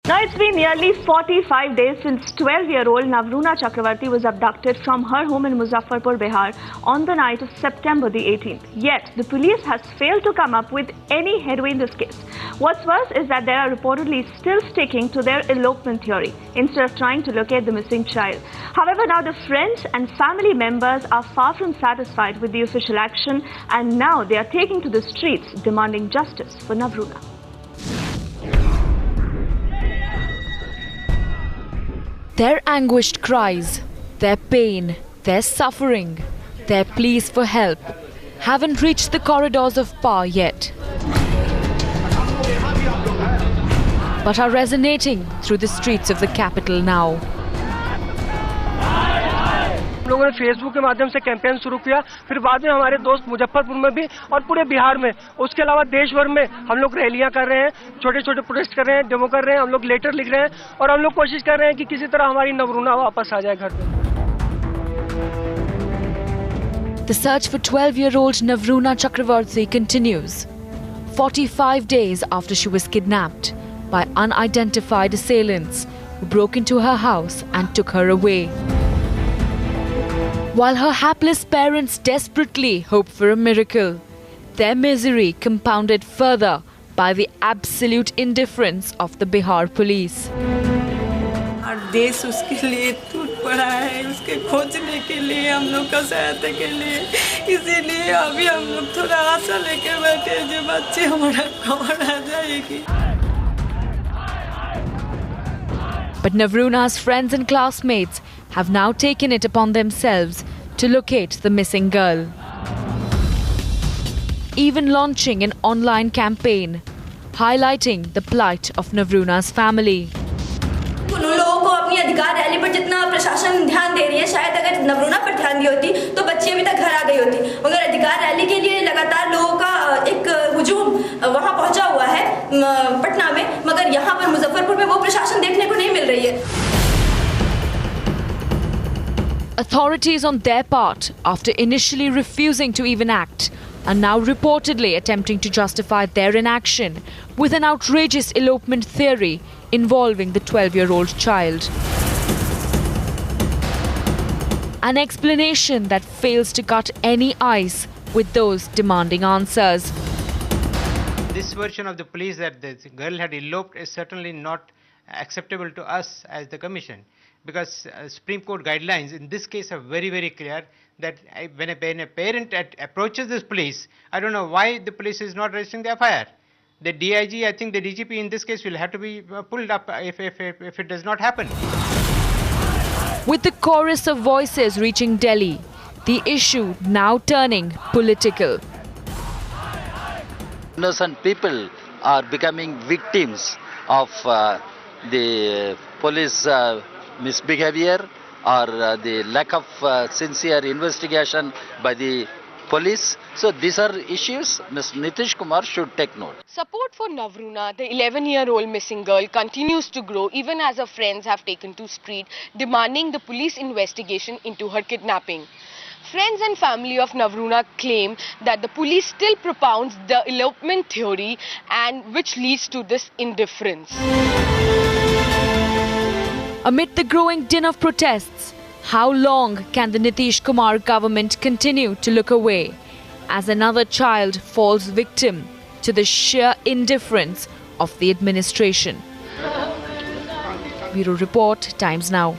Now it's been nearly 45 days since 12-year-old Navruna Chakravarti was abducted from her home in Muzaffarpur, Bihar on the night of September the 18th. Yet the police has failed to come up with any headway in this case. What's worse is that they are reportedly still sticking to their elopement theory instead of trying to locate the missing child. However, now the friends and family members are far from satisfied with the official action, and now they are taking to the streets demanding justice for Navruna. Their anguished cries, their pain, their suffering, their pleas for help haven't reached the corridors of power yet, but are resonating through the streets of the capital now. हम लोगों ने Facebook के माध्यम से campaign शुरू किया, फिर बाद में हमारे दोस्त मुजफ्फरपुर में भी और पूरे बिहार में, उसके अलावा देश भर में हम लोग रैलियां कर रहे हैं, छोटे छोटे प्रोटेस्ट कर रहे हैं, डेमो कर रहे हैं, हम लोग लेटर लिख रहे हैं और हम लोग कोशिश कर रहे हैं कि किसी तरह हमारी नवरूना वापस आ जाए घर पे। The search for 12-year-old Navruna Chakravarti continues. 45 days after she was kidnapped by unidentified assailants who broke into her house and took her away. While her hapless parents desperately hope for a miracle, their misery compounded further by the absolute indifference of the Bihar police. हर देश उसके लिए टूट पड़ा है, उसके खोजने के लिए, हम लोग का सहायता के लिए, इसीलिए अभी हम लोग थोड़ा आशा लेके बैठे जो बच्चे हमारा खबर आ जाएगी। But Navruna's friends and classmates have now taken it upon themselves to locate the missing girl, even launching an online campaign highlighting the plight of Navruna's family. उन लोगों को अपनी अधिकार रैली पर जितना प्रशासन ध्यान दे रही है, शायद अगर नवरूना पर ध्यान दी होती तो बच्ची अभी तक घर आ गई होती। मगर अधिकार रैली के लिए लगातार लोगों का एक हुजूम वहां पहुंचा हुआ है पटना में, मगर यहां पर मुजफ्फरपुर में वो प्रशासन देखने को नहीं मिल रही है। Authorities on their part, after initially refusing to even act, are now reportedly attempting to justify their inaction with an outrageous elopement theory involving the 12-year-old child. An explanation that fails to cut any ice with those demanding answers. This version of the police that the girl had eloped is certainly not acceptable to us as the Commission, because Supreme Court guidelines in this case are very, very clear that when a parent approaches this police, I don't know why the police is not registering the FIR. The DIG, I think the DGP in this case will have to be pulled up if it does not happen. With the chorus of voices reaching Delhi, the issue now turning political. Innocent people are becoming victims of the police misbehavior or the lack of sincere investigation by the police. So these are issues Mr. Nitish Kumar should take note. Support for Navruna, the 11-year-old missing girl, continues to grow even as her friends have taken to street demanding the police investigation into her kidnapping. Friends and family of Navruna claim that the police still propounds the elopement theory, and which leads to this indifference. Amid the growing din of protests, how long can the Nitish Kumar government continue to look away as another child falls victim to the sheer indifference of the administration? Bureau Report, Times Now.